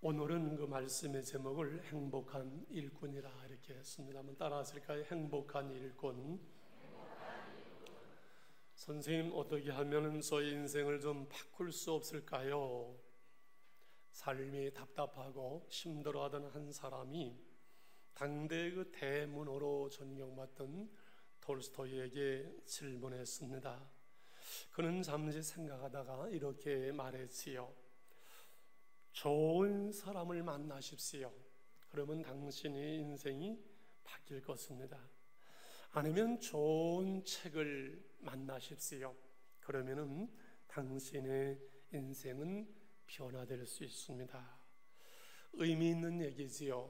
오늘은 그 말씀의 제목을 행복한 일꾼이라 이렇게 했습니다. 한번 따라하실까요? 행복한 일꾼. 선생님, 어떻게 하면 저희 인생을 좀 바꿀 수 없을까요? 삶이 답답하고 힘들어하던 한 사람이 당대 그 대문호로 존경받던 톨스토이에게 질문했습니다. 그는 잠시 생각하다가 이렇게 말했지요. 좋은 사람을 만나십시오. 그러면 당신의 인생이 바뀔 것입니다. 아니면 좋은 책을 만나십시오. 그러면은 당신의 인생은 변화될 수 있습니다. 의미 있는 얘기지요.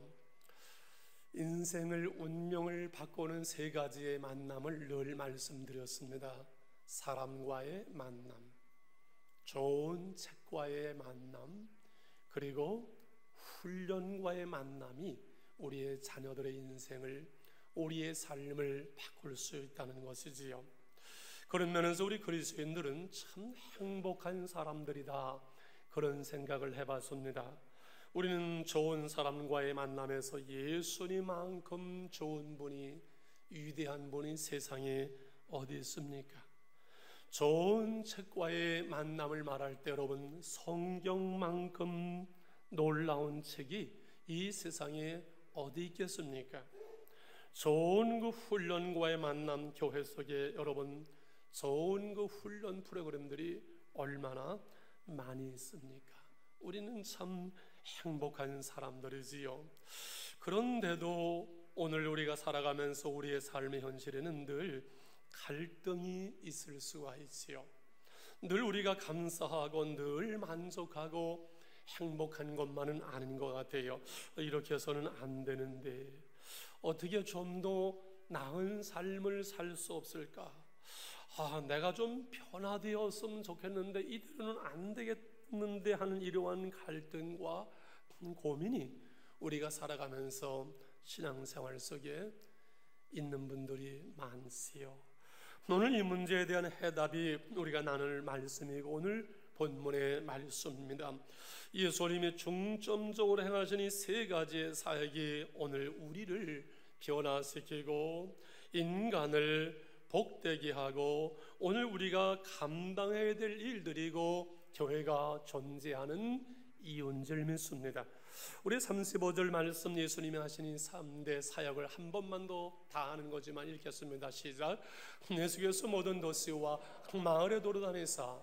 인생을, 운명을 바꾸는 세 가지의 만남을 늘 말씀드렸습니다. 사람과의 만남, 좋은 책과의 만남, 그리고 훈련과의 만남이 우리의 자녀들의 인생을, 우리의 삶을 바꿀 수 있다는 것이지요. 그런 면에서 우리 그리스도인들은 참 행복한 사람들이다, 그런 생각을 해봤습니다. 우리는 좋은 사람과의 만남에서 예수님만큼 좋은 분이, 위대한 분이 세상에 어디 있습니까? 좋은 책과의 만남을 말할 때 여러분, 성경만큼 놀라운 책이 이 세상에 어디 있겠습니까? 좋은 그 훈련과의 만남, 교회 속에 여러분 좋은 그 훈련 프로그램들이 얼마나 많이 있습니까? 우리는 참 행복한 사람들이지요. 그런데도 오늘 우리가 살아가면서 우리의 삶의 현실에는 늘 갈등이 있을 수가 있지요. 늘 우리가 감사하고 늘 만족하고 행복한 것만은 아닌 것 같아요. 이렇게 해서는 안 되는데 어떻게 좀 더 나은 삶을 살 수 없을까? 내가 좀 변화되었으면 좋겠는데 이대로는 안 되겠는데 하는 이러한 갈등과 고민이 우리가 살아가면서 신앙생활 속에 있는 분들이 많지요. 오늘 이 문제에 대한 해답이 우리가 나눌 말씀이고 오늘 본문의 말씀입니다. 예수님이 중점적으로 행하신 이 세 가지의 사역이 오늘 우리를 변화시키고 인간을 복되게 하고 오늘 우리가 감당해야 될 일들이고 교회가 존재하는 이유인 줄 믿습니다. 우리 35절 말씀, 예수님이 하신 이 3대 사역을 한 번만 더 다 하는 거지만 읽겠습니다. 시작. 예수께서 모든 도시와 마을에 돌아다니사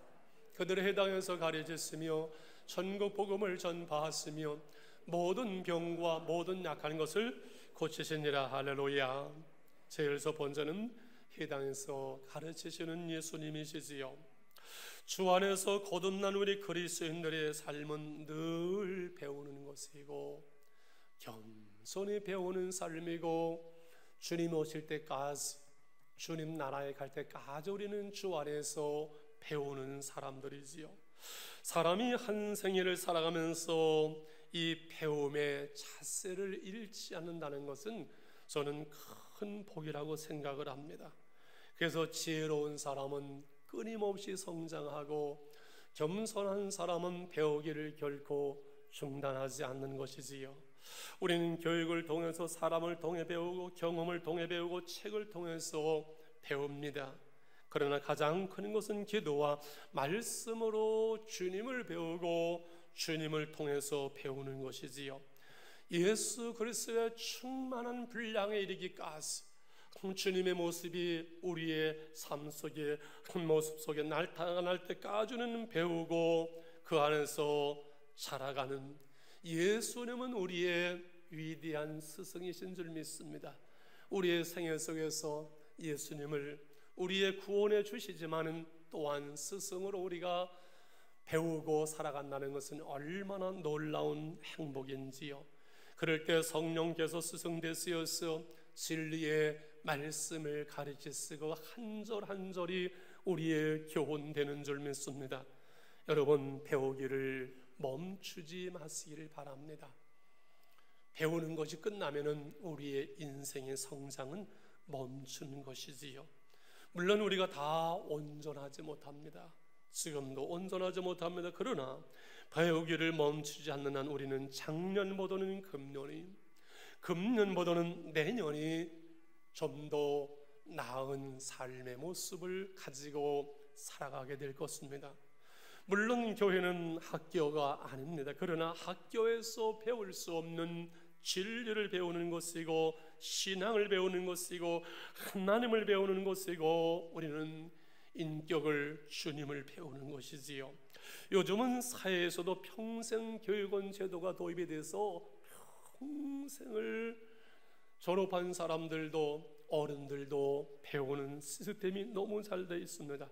그들의 해당에서 가르치시며 전국 복음을 전파하시며 모든 병과 모든 약한 것을 고치시니라. 할렐루야. 제일서 본전은 해당에서 가르치시는 예수님이시지요. 주 안에서 거듭난 우리 그리스도인들의 삶은 늘 배우는 것이고 겸손히 배우는 삶이고 주님 오실 때까지, 주님 나라에 갈 때까지 우리는 주 안에서 배우는 사람들이지요. 사람이 한 생애를 살아가면서 이 배움의 잣세를 잃지 않는다는 것은 저는 큰 복이라고 생각을 합니다. 그래서 지혜로운 사람은 끊임없이 성장하고 겸손한 사람은 배우기를 결코 중단하지 않는 것이지요. 우리는 교육을 통해서 사람을 통해 배우고 경험을 통해 배우고 책을 통해서 배웁니다. 그러나 가장 큰 것은 기도와 말씀으로 주님을 배우고 주님을 통해서 배우는 것이지요. 예수 그리스도의 충만한 분량에 이르기까지 주님의 모습이 우리의 삶 속에, 모습 속에 나타날 때까지는 배우고 그 안에서 자라가는 예수님은 우리의 위대한 스승이신 줄 믿습니다. 우리의 생애 속에서 예수님을 우리의 구원해 주시지만은 또한 스승으로 우리가 배우고 살아간다는 것은 얼마나 놀라운 행복인지요. 그럴 때 성령께서 스승 되시어서 진리의 말씀을 가르치시고 한 절 한 절이 우리의 교훈되는 줄 믿습니다. 여러분, 배우기를 멈추지 마시기를 바랍니다. 배우는 것이 끝나면은 우리의 인생의 성장은 멈추는 것이지요. 물론 우리가 다 온전하지 못합니다. 지금도 온전하지 못합니다. 그러나 배우기를 멈추지 않는 한 우리는 작년보다는 금년보다는 내년이 좀 더 나은 삶의 모습을 가지고 살아가게 될 것입니다. 물론 교회는 학교가 아닙니다. 그러나 학교에서 배울 수 없는 진리를 배우는 것이고 신앙을 배우는 것이고 하나님을 배우는 것이고 우리는 인격을 주님을 배우는 것이지요. 요즘은 사회에서도 평생 교육원 제도가 도입이 돼서 평생을 졸업한 사람들도 어른들도 배우는 시스템이 너무 잘 되어 있습니다.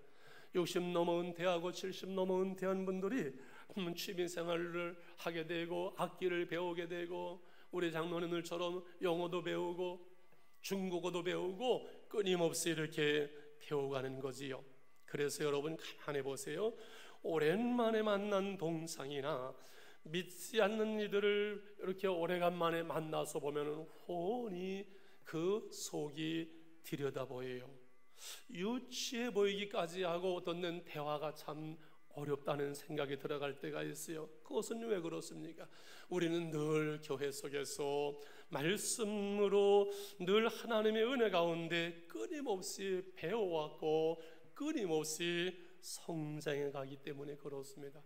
60 넘은 대하고 70 넘은 대한분들이 취미생활을 하게 되고 악기를 배우게 되고 우리 장로님들처럼 영어도 배우고 중국어도 배우고 끊임없이 이렇게 배워가는 거지요. 그래서 여러분 가만히 보세요. 오랜만에 만난 동상이나 믿지 않는 이들을 이렇게 오래간만에 만나서 보면 훤히 그 속이 들여다 보여요. 유치해 보이기까지 하고 어떤 데는 대화가 참 어렵다는 생각이 들어갈 때가 있어요. 그것은 왜 그렇습니까? 우리는 늘 교회 속에서 말씀으로 늘 하나님의 은혜 가운데 끊임없이 배워왔고 끊임없이 성장해 가기 때문에 그렇습니다.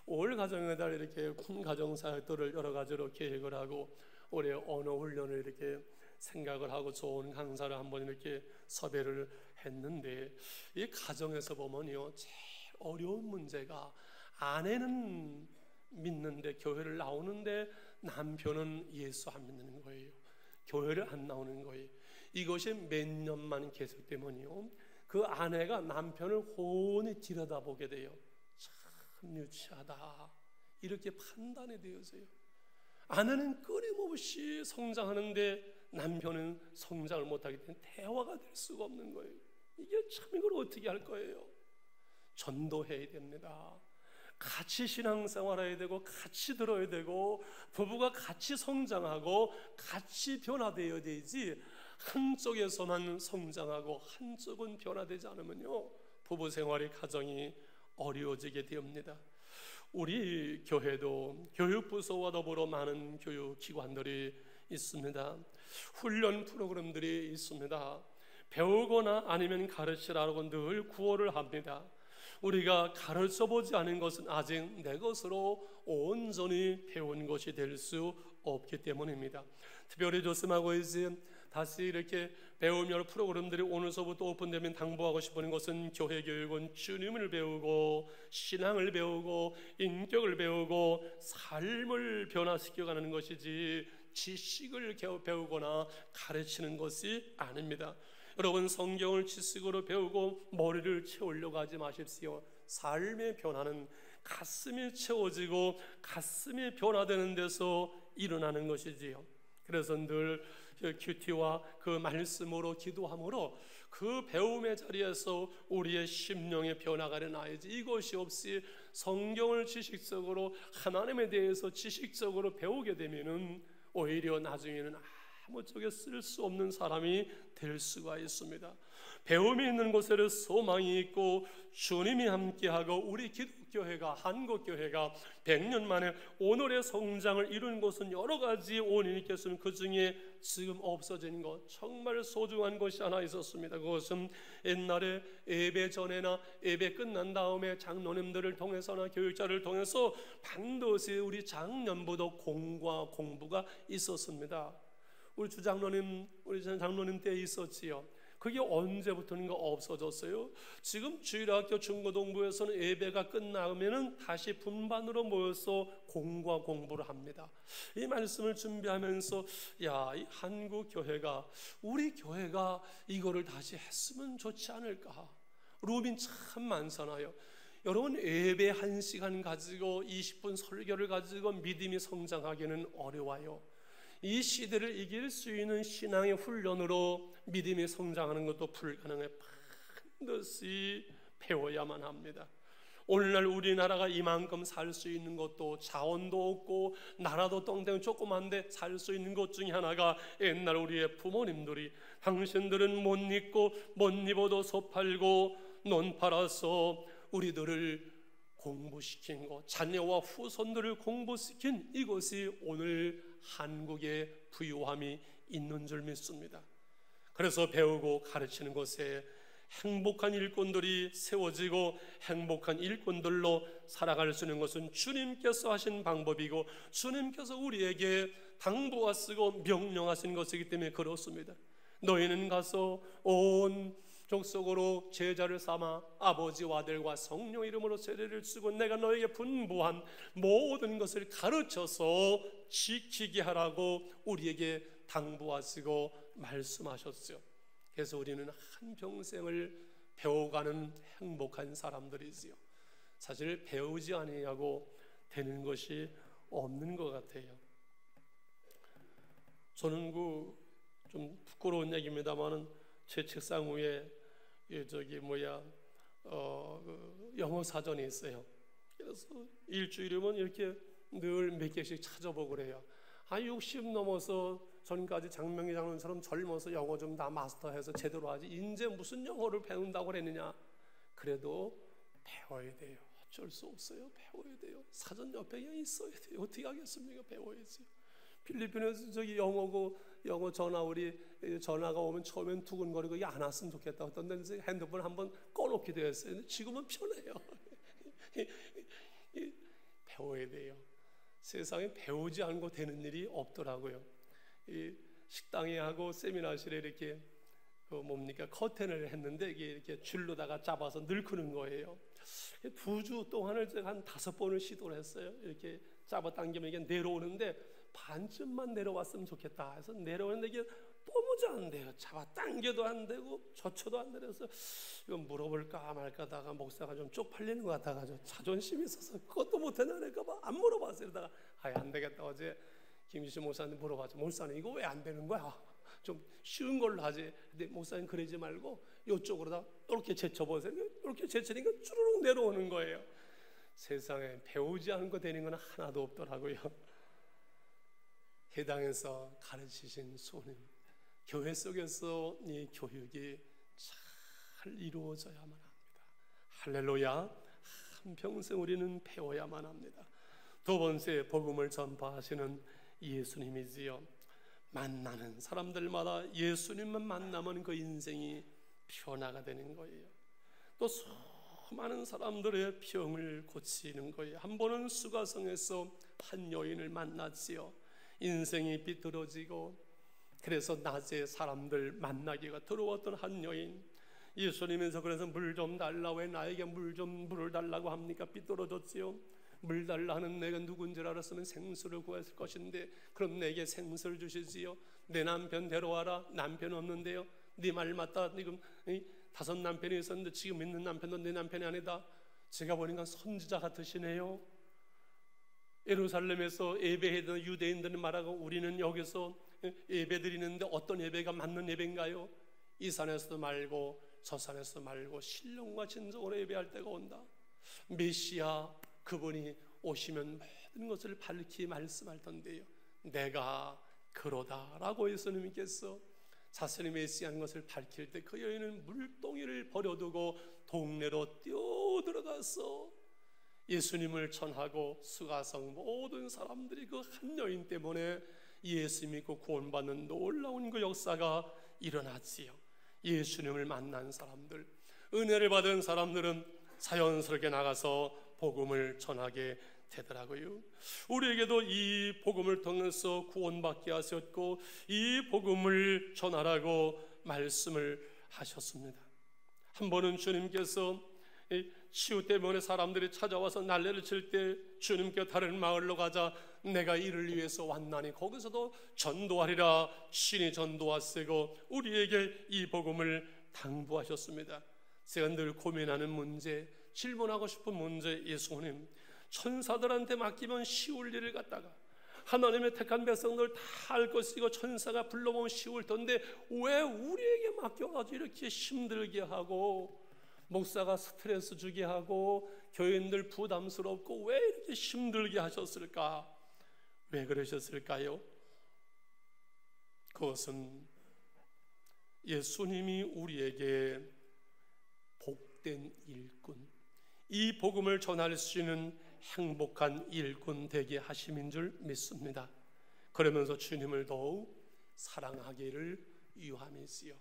올 가정의 달 이렇게 가정사역들을 여러 가지로 계획을 하고 올해 언어 훈련을 이렇게 생각을 하고 좋은 강사를 한번 이렇게 섭외를 했는데 이 가정에서 보면요 제일 어려운 문제가 아내는 믿는데 교회를 나오는데 남편은 예수 안 믿는 거예요. 교회를 안 나오는 거예요. 이것이 몇 년만 계속되면요 그 아내가 남편을 훤히 들여다보게 돼요. 참 유치하다 이렇게 판단이 되어서요. 아내는 끊임없이 성장하는데 남편은 성장을 못하기 때문에 대화가 될 수가 없는 거예요. 이게 참 이걸 어떻게 할 거예요? 전도해야 됩니다. 같이 신앙생활해야 되고 같이 들어야 되고 부부가 같이 성장하고 같이 변화되어야 되지 한쪽에서만 성장하고 한쪽은 변화되지 않으면요 부부 생활이 가정이 어려워지게 됩니다. 우리 교회도 교육부서와 더불어 많은 교육기관들이 있습니다. 훈련 프로그램들이 있습니다. 배우거나 아니면 가르치라고 늘 구호를 합니다. 우리가 가르쳐보지 않은 것은 아직 내 것으로 온전히 배운 것이 될 수 없기 때문입니다. 특별히 조심하고 이제 다시 이렇게 배우며 프로그램들이 오늘서부터 오픈되면 당부하고 싶은 것은 교회 교육은 주님을 배우고 신앙을 배우고 인격을 배우고 삶을 변화시켜가는 것이지 지식을 배우거나 가르치는 것이 아닙니다. 여러분 성경을 지식으로 배우고 머리를 채우려고 하지 마십시오. 삶의 변화는 가슴이 채워지고 가슴이 변화되는 데서 일어나는 것이지요. 그래서 늘 큐티와 그 말씀으로 기도함으로 그 배움의 자리에서 우리의 심령의 변화가 일어나야지 이것이 없이 성경을 지식적으로 하나님에 대해서 지식적으로 배우게 되면은 오히려 나중에는 아무 쪽에 쓸 수 없는 사람이 될 수가 있습니다. 배움이 있는 곳에는 소망이 있고 주님이 함께하고 우리 기독교회가 한국교회가 100년 만에 오늘의 성장을 이룬 것은 여러 가지 원인이 있겠으면 그 중에 지금 없어진 것 정말 소중한 것이 하나 있었습니다. 그것은 옛날에 예배 전에나 예배 끝난 다음에 장로님들을 통해서나 교육자를 통해서 반드시 우리 작년부터 공부가 있었습니다. 우리 주장로님, 우리 장로님 때 있었지요. 그게 언제부터인가 없어졌어요. 지금 주일학교 중고등부에서는 예배가 끝나면은 다시 분반으로 모여서 공부를 합니다. 이 말씀을 준비하면서 야, 이 한국 교회가 우리 교회가 이거를 다시 했으면 좋지 않을까. 룸이 참 많잖아요. 여러분 예배 1시간 가지고 20분 설교를 가지고 믿음이 성장하기는 어려워요. 이 시대를 이길 수 있는 신앙의 훈련으로 믿음이 성장하는 것도 불가능해. 반드시 배워야만 합니다. 오늘날 우리나라가 이만큼 살 수 있는 것도 자원도 없고 나라도 똥땡 조그만데 살 수 있는 것 중에 하나가 옛날 우리의 부모님들이 당신들은 못 입고 못 입어도 소 팔고 논 팔아서 우리들을 공부시킨 것, 자녀와 후손들을 공부시킨 이것이 오늘 한국의 부유함이 있는 줄 믿습니다. 그래서 배우고 가르치는 것에 행복한 일꾼들이 세워지고 행복한 일꾼들로 살아갈 수 있는 것은 주님께서 하신 방법이고 주님께서 우리에게 당부하시고 명령하신 것이기 때문에 그렇습니다. 너희는 가서 온 족속으로 제자를 삼아 아버지와 아들과 성령 이름으로 세례를 쓰고 내가 너에게 분부한 모든 것을 가르쳐서 지키게 하라고 우리에게 당부하시고 말씀하셨어요. 그래서 우리는 한평생을 배워가는 행복한 사람들이지요. 사실 배우지 아니하고 되는 것이 없는 것 같아요. 저는 좀 부끄러운 얘기입니다만은 제 책상 위에 영어 사전이 있어요. 그래서 일주일이면 이렇게 늘 몇 개씩 찾아보고 그래요. 60 넘어서 전까지 장명기 장로님처럼 젊어서 영어 좀 다 마스터해서 제대로 하지 이제 무슨 영어를 배운다고 그랬느냐. 그래도 배워야 돼요. 어쩔 수 없어요. 배워야 돼요. 사전 옆에 그냥 있어야 돼요. 어떻게 하겠습니까? 배워야지. 필리핀에서 영어 전화 전화가 오면 처음엔 두근거리고 이게 안 왔으면 좋겠다. 어떤 데는 핸드폰 한번 꺼놓기도 했어요. 지금은 편해요. 배워야 돼요. 세상에 배우지 않고 되는 일이 없더라고요. 식당에 하고 세미나실에 이렇게 커튼을 했는데 이게 이렇게 줄로다가 잡아서 늙히는 거예요. 2주 동안을 제가 한 5번을 시도를 했어요. 이렇게 잡아당기면 이게 내려오는데 반쯤만 내려왔으면 좋겠다 해서 내려오는데 이게 도무지 안 돼요. 잡아당겨도 안 되고 젖혀도 안 되려서 이거 물어볼까 말까 하다가 목사가 좀 쪽팔리는 것 같아가지고 자존심이 있어서 그것도 못해내니까 안 물어봤어요. 그러다가 안 되겠다. 어제 김지수 목사님 물어봤죠. 목사님 이거 왜 안 되는 거야? 좀 쉬운 걸로 하지. 근데 목사님 그러지 말고 이쪽으로다 이렇게 제쳐보세요. 이렇게 제치니까 쭈르륵 내려오는 거예요. 세상에 배우지 않은 거 되는 건 하나도 없더라고요. 해당에서 가르치신 손님, 교회 속에서 이 교육이 잘 이루어져야만 합니다. 할렐루야. 한평생 우리는 배워야만 합니다. 두 번째, 복음을 전파하시는 예수님이지요. 만나는 사람들마다 예수님만 만나면 그 인생이 변화가 되는 거예요. 또 수많은 사람들의 병을 고치는 거예요. 한 번은 수가성에서 한 여인을 만났지요. 인생이 비뚤어지고 그래서 낮에 사람들 만나기가 들어왔던 한 여인, 예수님에서 그래서 물 좀 달라, 왜 나에게 물을 달라고 합니까? 비뚤어졌지요. 물 달라 하는 내가 누군지 알았으면 생수를 구했을 것인데 그럼 내게 생수를 주시지요. 내 남편 데려와라. 남편 없는데요. 네 말 맞다. 지금 5 남편이 있었는데 지금 있는 남편도 내 남편이 아니다. 제가 보니까 선지자 같으시네요. 예루살렘에서 예배했던 유대인들은 말하고 우리는 여기서 예배드리는데 어떤 예배가 맞는 예배인가요? 이 산에서도 말고 저 산에서도 말고 신령과 진정으로 예배할 때가 온다. 메시아 그분이 오시면 모든 것을 밝히 말씀할 텐데요. 내가 그러다라고 예수님께서 자신의 메시아인 것을 밝힐 때 그 여인은 물동이를 버려두고 동네로 뛰어들어가서 예수님을 전하고 수가성 모든 사람들이 그 한 여인 때문에 예수 믿고 구원받는 놀라운 그 역사가 일어났지요. 예수님을 만난 사람들, 은혜를 받은 사람들은 자연스럽게 나가서 복음을 전하게 되더라고요. 우리에게도 이 복음을 통해서 구원받게 하셨고 이 복음을 전하라고 말씀을 하셨습니다. 한 번은 주님께서 치유 때문에 사람들이 찾아와서 난리를 칠 때 주님께 다른 마을로 가자, 내가 이를 위해서 왔나니 거기서도 전도하리라 신이 전도하시고 우리에게 이 복음을 당부하셨습니다. 제가 늘 고민하는 문제, 질문하고 싶은 문제, 예수님 천사들한테 맡기면 쉬울 일을 갖다가 하나님의 택한 백성들 다 알 것이고 천사가 불러보면 쉬울 텐데 왜 우리에게 맡겨가지고 이렇게 힘들게 하고 목사가 스트레스 주게 하고 교인들 부담스럽고 왜 이렇게 힘들게 하셨을까? 왜 그러셨을까요? 그것은 예수님이 우리에게 복된 일꾼, 이 복음을 전할 수 있는 행복한 일꾼 되게 하심인 줄 믿습니다. 그러면서 주님을 더욱 사랑하기를 유함이지요.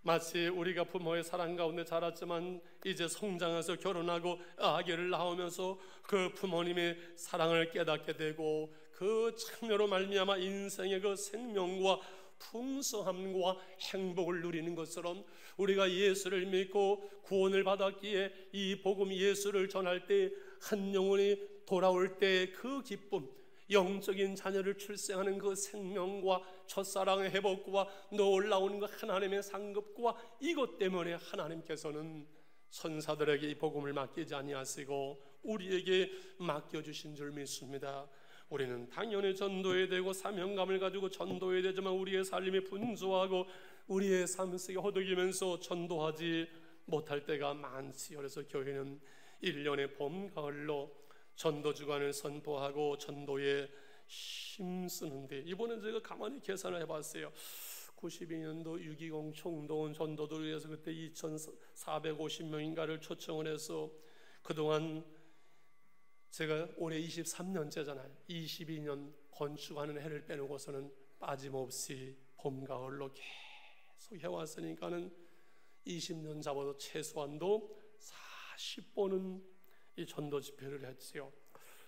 마치 우리가 부모의 사랑 가운데 자랐지만 이제 성장해서 결혼하고 아기를 낳으면서 그 부모님의 사랑을 깨닫게 되고 그 참여로 말미암아 인생의 그 생명과 풍성함과 행복을 누리는 것처럼 우리가 예수를 믿고 구원을 받았기에 이 복음 예수를 전할 때 한 영혼이 돌아올 때 그 기쁨, 영적인 자녀를 출생하는 그 생명과 첫사랑의 회복과 놀라운 그 하나님의 상급과 이것 때문에 하나님께서는 선사들에게 이 복음을 맡기지 아니하시고 우리에게 맡겨주신 줄 믿습니다. 우리는 당연히 전도해야 되고 사명감을 가지고 전도해야 되지만 우리의 삶이 분주하고 우리의 삶 속에 허덕이면서 전도하지 못할 때가 많지요. 그래서 교회는 1년의 봄, 가을로 전도 주간을 선포하고 전도에 힘쓰는데, 이번에 제가 가만히 계산을 해봤어요. 92년도 6.20 총동원 전도를 위해서 그때 2,450명인가를 초청을 해서 그동안 제가 올해 23년째잖아요. 22년 건축하는 해를 빼놓고서는 빠짐없이 봄, 가을로 계속 해왔으니까는 20년 잡아도 최소한도 40번은 이 전도 집회를 했지요.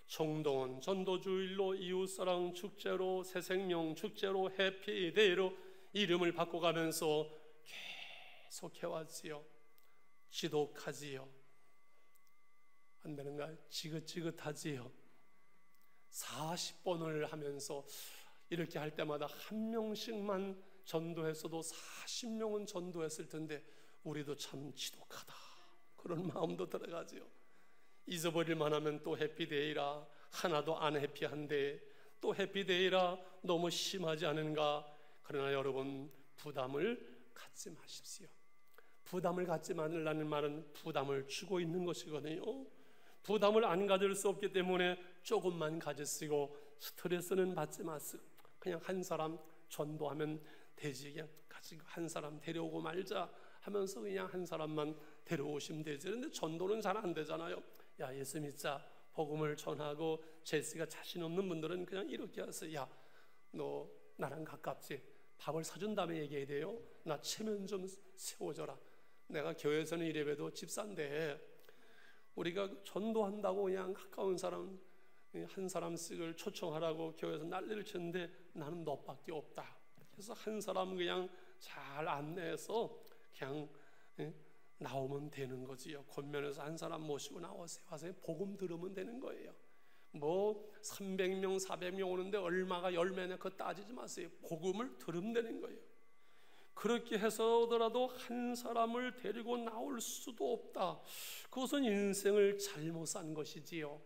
총동원 전도주일로, 이웃사랑 축제로, 새생명 축제로, 해피데이로 이름을 바꿔가면서 계속 해왔지요. 지독하지요. 안 되는가? 지긋지긋하지요. 40번을 하면서 이렇게 할 때마다 한 명씩만 전도했어도 40명은 전도했을 텐데 우리도 참 지독하다 그런 마음도 들어가지요. 잊어버릴만 하면 또 해피데이라, 하나도 안 해피한데 또 해피데이라 너무 심하지 않은가. 그러나 여러분, 부담을 갖지 마십시오. 부담을 갖지 말라는 말은 부담을 주고 있는 것이거든요. 부담을 안 가질 수 없기 때문에 조금만 가지시고 스트레스는 받지 마시고 그냥 한 사람 전도하면 되지, 그냥 가지고 한 사람 데려오고 말자 하면서 그냥 한 사람만 데려오시면 되지. 그런데 전도는 잘 안 되잖아요. 야, 예수 믿자, 복음을 전하고 제스가 자신 없는 분들은 그냥 이렇게 하세요. 야, 너 나랑 가깝지? 밥을 사준 다음에 얘기해야 돼요. 나 체면 좀 세워줘라. 내가 교회에서는 이래봬도 집사인데 우리가 전도한다고 그냥 가까운 사람 한 사람씩을 초청하라고 교회에서 난리를 쳤는데 나는 너밖에 없다. 그래서 한 사람 그냥 잘 안내해서 그냥 나오면 되는 거지요. 권면에서 한 사람 모시고 나오세요. 와서 복음 들으면 되는 거예요. 뭐 300명 400명 오는데 얼마가 열매냐 그거 따지지 마세요. 복음을 들으면 되는 거예요. 그렇게 해서더라도 한 사람을 데리고 나올 수도 없다. 그것은 인생을 잘못 산 것이지요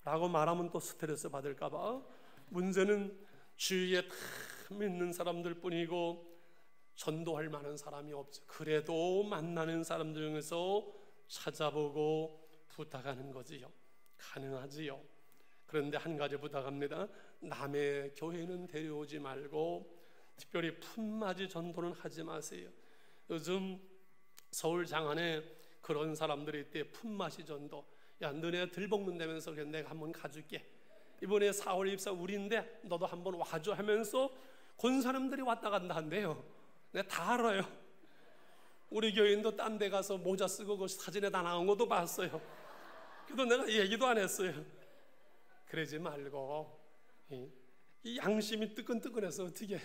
라고 말하면 또 스트레스 받을까 봐. 문제는 주위에 다 믿는 사람들 뿐이고 전도할 만한 사람이 없죠. 그래도 만나는 사람들 중에서 찾아보고 부탁하는 거지요. 가능하지요. 그런데 한 가지 부탁합니다. 남의 교회는 데려오지 말고 특별히 품맞이 전도는 하지 마세요. 요즘 서울 장안에 그런 사람들이 있대. 품맞이 전도. 야, 너네 들볶는다면서 내가 한번 가줄게. 이번에 4월 입사 우리인데 너도 한번 와줘 하면서 건 사람들이 왔다 간다 한대요. 내가 다 알아요. 우리 교인도 딴 데 가서 모자 쓰고 그 사진에 다 나온 것도 봤어요. 그래도 내가 얘기도 안 했어요. 그러지 말고 이 양심이 뜨끈뜨끈해서 어떻게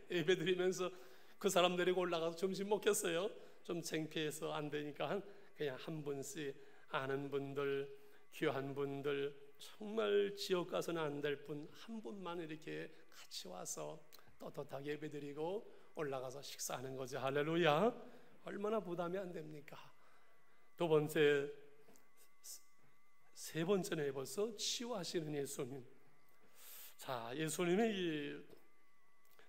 예배 드리면서 그 사람 데리고 올라가서 점심 먹겠어요? 좀 창피해서 안 되니까 그냥 한 분씩 아는 분들, 귀한 분들, 정말 지역 가서는 안 될 분 한 분만 이렇게 같이 와서 떳떳하게 예배 드리고 올라가서 식사하는 거죠. 할렐루야. 얼마나 부담이 안 됩니까? 두 번째, 세 번째는 벌써 치유하시는 예수님. 자, 예수님의 이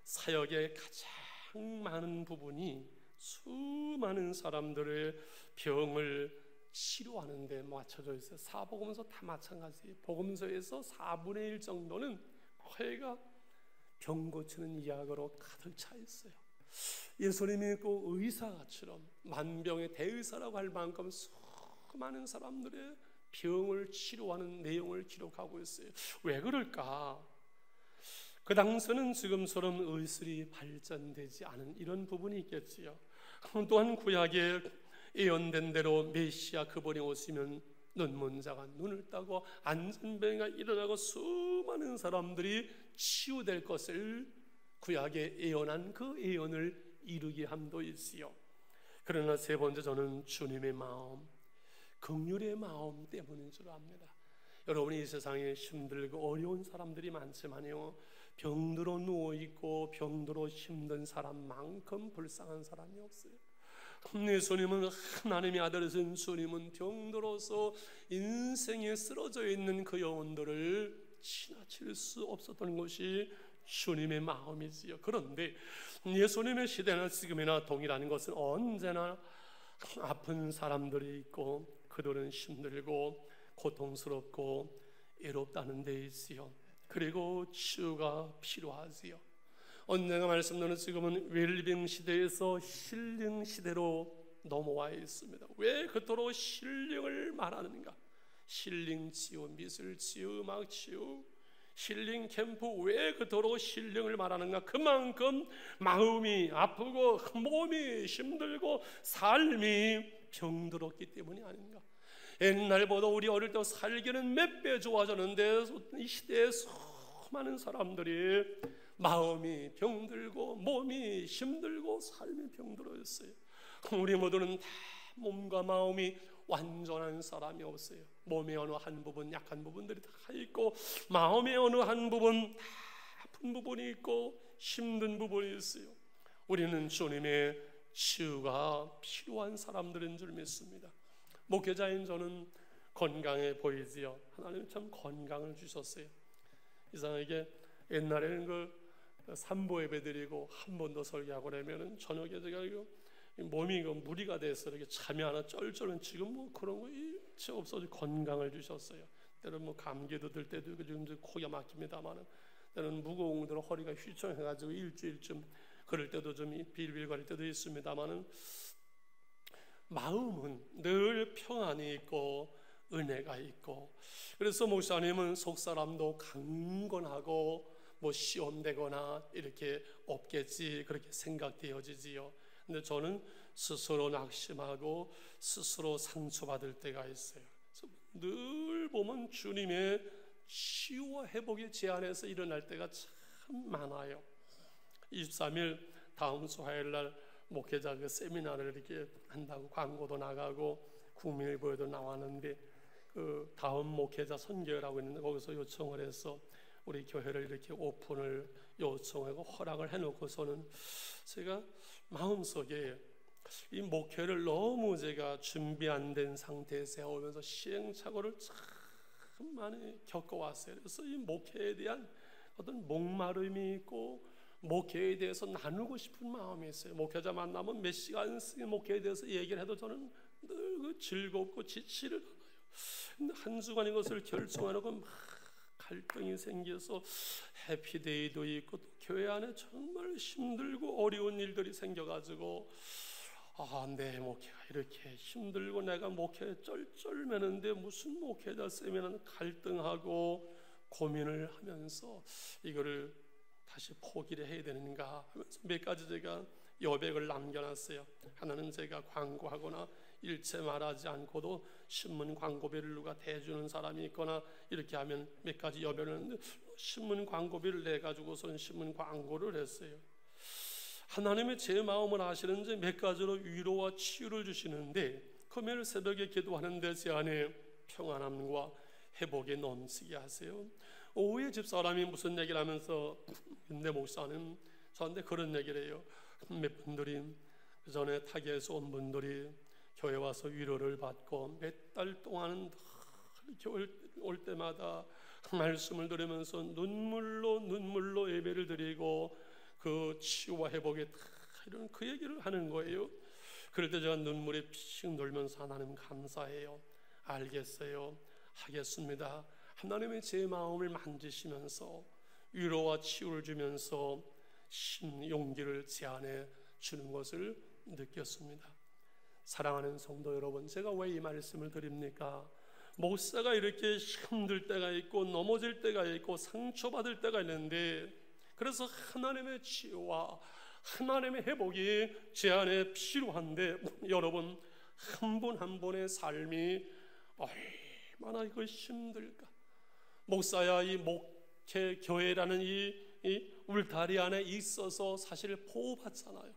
사역의 가장 많은 부분이 수많은 사람들의 병을 치료하는 데 맞춰져 있어요. 사복음서 다 마찬가지예요. 복음서에서 4분의 1 정도는 거의가 병 고치는 이야기로 가득 차 있어요. 예수님이 그 의사처럼 만병의 대의사라고 할 만큼 수많은 사람들의 병을 치료하는 내용을 기록하고 있어요. 왜 그럴까? 그 당시는 지금처럼 의술이 발전되지 않은 이런 부분이 있겠지요. 또한 구약에 예언된 대로 메시아 그분이 오시면 눈먼자가 눈을 따고 안전병이가 일어나고 수많은 사람들이 치유될 것을 구약에 예언한 그 예언을 이루게 함도 있지요. 그러나 세 번째, 저는 주님의 마음, 긍휼의 마음 때문인 줄 압니다. 여러분이 이 세상에 힘들고 어려운 사람들이 많지만요, 병들어 누워있고 병들어 힘든 사람만큼 불쌍한 사람이 없어요. 예수님은, 하나님의 아들이신 주님은 병들어서 인생에 쓰러져 있는 그 영혼들을 지나칠 수 없었던 것이 주님의 마음이지요. 그런데 예수님의 시대나 지금이나 동일한 것은 언제나 아픈 사람들이 있고 그들은 힘들고 고통스럽고 애롭다는 데 있지요. 그리고 치유가 필요하지요. 언젠가 말씀드린 지금은 웰빙 시대에서 힐링 시대로 넘어와 있습니다. 왜 그토록 힐링을 말하는가? 힐링 치유, 미술 치유, 음악 치유, 힐링 캠프, 왜 그토록 힐링을 말하는가? 그만큼 마음이 아프고 몸이 힘들고 삶이 병들었기 때문이 아닌가? 옛날보다 우리 어릴 때 살기는 몇 배 좋아졌는데 이 시대에 수많은 사람들이 마음이 병들고 몸이 힘들고 삶이 병들어졌어요. 우리 모두는 다 몸과 마음이 완전한 사람이 없어요. 몸의 어느 한 부분, 약한 부분들이 다 있고 마음의 어느 한 부분, 다 아픈 부분이 있고 힘든 부분이 있어요. 우리는 주님의 치유가 필요한 사람들인 줄 믿습니다. 목회자인 저는 건강해 보이지요. 하나님 참 건강을 주셨어요. 이상하게 옛날에는 그 산보 예배 드리고 한 번 더 설교하고 그러면은 저녁에 제가 몸이 무리가 돼서 이렇게 잠이 하나 쩔쩔은, 지금 뭐 그런 거 일체 없어서 건강을 주셨어요. 때로는 뭐 감기도 들 때도 지금 코가 막힙니다만은, 때로는 무거운 대로 허리가 휘청해가지고 일주일쯤 그럴 때도 좀 빌빌거릴 때도 있습니다만은, 마음은 늘 평안이 있고 은혜가 있고, 그래서 목사님은 속사람도 강건하고 뭐 시험되거나 이렇게 없겠지 그렇게 생각되어지지요. 근데 저는 스스로 낙심하고 스스로 상처받을 때가 있어요. 그래서 늘 보면 주님의 치유와 회복의 제안에서 일어날 때가 참 많아요. 23일 다음 주 화요일 날 목회자 그 세미나를 이렇게 한다고 광고도 나가고 국민일보에도 나왔는데, 그 다음 목회자 선교를 하고 있는데 거기서 요청을 해서 우리 교회를 이렇게 오픈을 요청하고 허락을 해놓고서는 제가 마음속에 이 목회를 너무 제가 준비 안 된 상태에서 해오면서 시행착오를 참 많이 겪어왔어요. 그래서 이 목회에 대한 어떤 목마름이 있고 목회에 대해서 나누고 싶은 마음이 있어요. 목회자 만나면 몇 시간씩 목회에 대해서 얘기를 해도 저는 늘 즐겁고 지치를 않아요. 근데 한 주간 이것을 결정하고 막 갈등이 생겨서 해피데이도 있고 또 교회 안에 정말 힘들고 어려운 일들이 생겨가지고, 내 목회가 이렇게 힘들고 내가 목회에 쩔쩔매는데 무슨 목회자 세미나는 갈등하고 고민을 하면서 이거를 다시 포기를 해야 되는가 하면서 몇 가지 제가 여백을 남겨놨어요. 하나는 제가 광고하거나 일체 말하지 않고도 신문 광고비를 누가 대주는 사람이 있거나 이렇게 하면 몇 가지 여백을 했는데, 신문 광고비를 내가지고선 신문 광고를 했어요. 하나님의 제 마음을 아시는지 몇 가지로 위로와 치유를 주시는데, 금요일 새벽에 기도하는데 제 안에 평안함과 회복이 넘치게 하세요. 오후에 집사람이 무슨 얘기를 하면서, 근데 목사님 저한테 그런 얘기를 해요. 몇 분들이 그 전에 타계에서 온 분들이 교회 와서 위로를 받고 몇 달 동안은 이렇게 올 때마다 말씀을 들으면서 눈물로 예배를 드리고 그 치유와 회복에 다 이런 그 얘기를 하는 거예요. 그럴 때 제가 눈물이 픽 돌면서 하나님 감사해요. 알겠어요. 하겠습니다. 하나님의 제 마음을 만지시면서 위로와 치유를 주면서 용기를 제 안에 주는 것을 느꼈습니다. 사랑하는 성도 여러분, 제가 왜 이 말씀을 드립니까? 목사가 이렇게 힘들 때가 있고 넘어질 때가 있고 상처받을 때가 있는데, 그래서 하나님의 치유와 하나님의 회복이 제 안에 필요한데, 여러분 한 분 한 분의 삶이 얼마나 이거 힘들까. 목사야 이 목회 교회라는 이 울타리 안에 있어서 사실 보호받잖아요.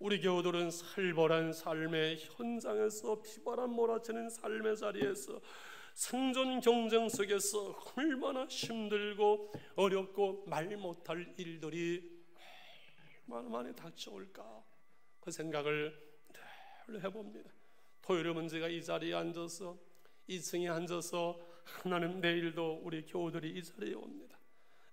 우리 교우들은 살벌한 삶의 현장에서 피바람 몰아치는 삶의 자리에서 생존 경쟁 속에서 얼마나 힘들고 어렵고 말 못할 일들이 얼마나 많이 닥쳐올까, 그 생각을 늘 해봅니다. 토요일에 문제가 이 자리에 앉아서 2층에 앉아서 하나님, 내일도 우리 교우들이 이 자리에 옵니다.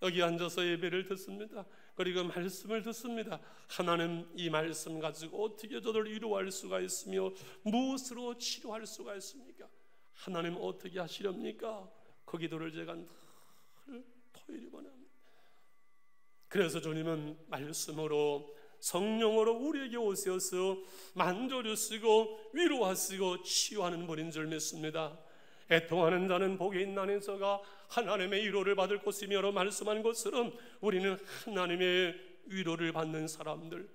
여기 앉아서 예배를 듣습니다. 그리고 말씀을 듣습니다. 하나님, 이 말씀 가지고 어떻게 저를 위로할 수가 있으며 무엇으로 치료할 수가 있습니까? 하나님 어떻게 하시렵니까? 그 기도를 제가 늘 토요일이만 합니다. 그래서 주님은 말씀으로 성령으로 우리에게 오셔서 만져주시고 위로하시고 치유하는 분인 줄 믿습니다. 애통하는 자는 복이 있나니 저가 하나님의 위로를 받을 것이며로 말씀한 것처럼 우리는 하나님의 위로를 받는 사람들,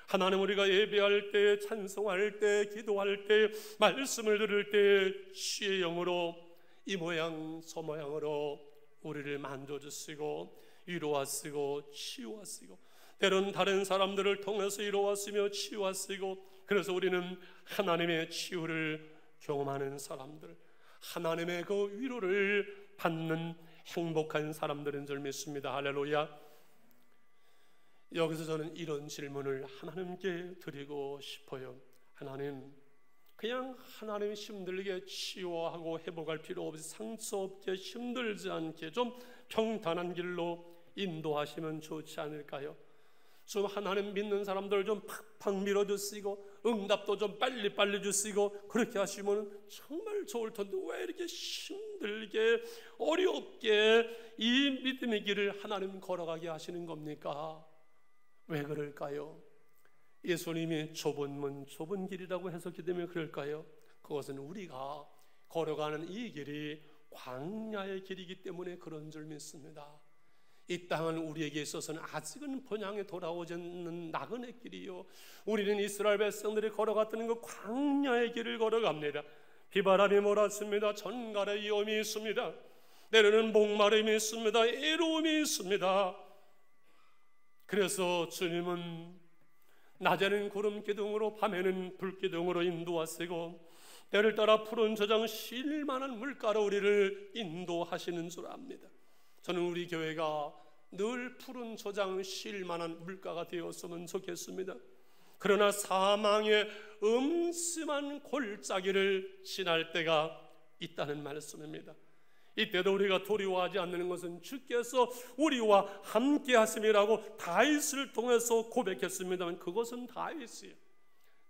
하나님, 우리가 예배할 때, 찬송할 때, 기도할 때, 말씀을 들을 때 주의 영으로 이 모양 저 모양으로 우리를 만져주시고 위로하시고 치유하시고, 때론 다른 사람들을 통해서 위로하시며 치유하시고, 그래서 우리는 하나님의 치유를 경험하는 사람들, 하나님의 그 위로를 받는 행복한 사람들인 줄 믿습니다. 할렐루야. 여기서 저는 이런 질문을 하나님께 드리고 싶어요. 하나님, 그냥 하나님이 힘들게 치유하고 회복할 필요 없이 상처 없게 힘들지 않게 좀 평탄한 길로 인도하시면 좋지 않을까요? 좀 하나님 믿는 사람들 좀 팍팍 밀어주시고 응답도 좀 빨리빨리 주시고 그렇게 하시면 정말 좋을 텐데, 왜 이렇게 힘들게 어렵게 이 믿음의 길을 하나님 걸어가게 하시는 겁니까? 왜 그럴까요? 예수님이 좁은 문 좁은 길이라고 해석이 되면 그럴까요? 그것은 우리가 걸어가는 이 길이 광야의 길이기 때문에 그런 줄 믿습니다. 이 땅은 우리에게 있어서는 아직은 본향에 돌아오지 않는 나그네 길이요, 우리는 이스라엘 백성들이 걸어갔던 그 광야의 길을 걸어갑니다. 비바람이 몰아칩니다. 전갈의 위험이 있습니다. 때로는 목마름이 있습니다. 애로움이 있습니다. 그래서 주님은 낮에는 구름 기둥으로 밤에는 불 기둥으로 인도하시고, 때를 따라 푸른 저장 쉴만한 물가로 우리를 인도하시는 줄 압니다. 저는 우리 교회가 늘 푸른 저장 쉴만한 물가가 되었으면 좋겠습니다. 그러나 사망의 음침한 골짜기를 지날 때가 있다는 말씀입니다. 이때도 우리가 두려워하지 않는 것은 주께서 우리와 함께 하심이라고 다윗을 통해서 고백했습니다만, 그것은 다윗이에요.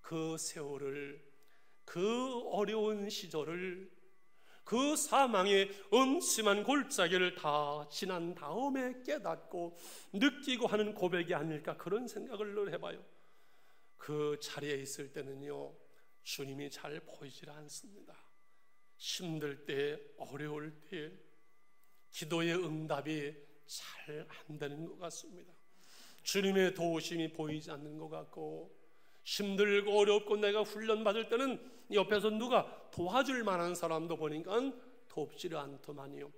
그 세월을, 그 어려운 시절을, 그 사망의 음침한 골짜기를 다 지난 다음에 깨닫고 느끼고 하는 고백이 아닐까, 그런 생각을 늘 해봐요. 그 자리에 있을 때는요, 주님이 잘 보이질 않습니다. 힘들 때, 어려울 때 기도의 응답이 잘 안 되는 것 같습니다. 주님의 도우심이 보이지 않는 것 같고, 힘들고 어렵고 내가 훈련받을 때는 옆에서 누가 도와줄 만한 사람도 보니까 돕지를 않더만요.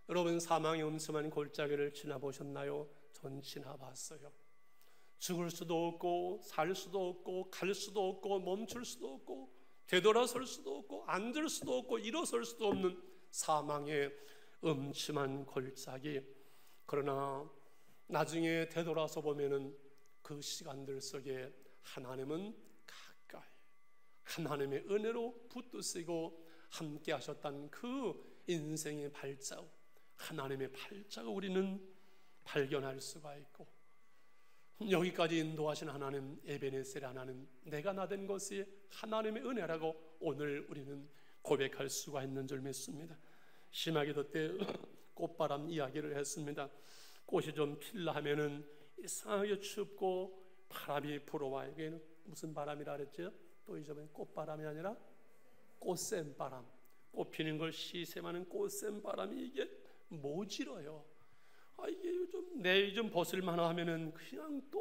여러분, 사망의 음침한 골짜기를 지나보셨나요? 전 지나봤어요. 죽을 수도 없고 살 수도 없고 갈 수도 없고 멈출 수도 없고 되돌아설 수도 없고 앉을 수도 없고 일어설 수도 없는 사망의 음침한 골짜기. 그러나 나중에 되돌아서 보면은 그 시간들 속에 하나님은 가까이, 하나님의 은혜로 붙드시고 함께 하셨던 그 인생의 발자국, 하나님의 발자국 우리는 발견할 수가 있고, 여기까지 인도하신 하나님, 에베네셀 하나님, 내가 나된 것이 하나님의 은혜라고 오늘 우리는 고백할 수가 있는 줄 믿습니다. 심하게도 때 꽃바람 이야기를 했습니다. 꽃이 좀 필라 하면은 이상하게 춥고 바람이 불어와요. 이게 무슨 바람이라 그랬죠? 또 이제는 꽃바람이 아니라 꽃샘바람, 꽃피는 걸 시샘하는 꽃샘바람이 이게 모질어요. 이게 요즘 내 요즘 벗을만 하면은 그냥 또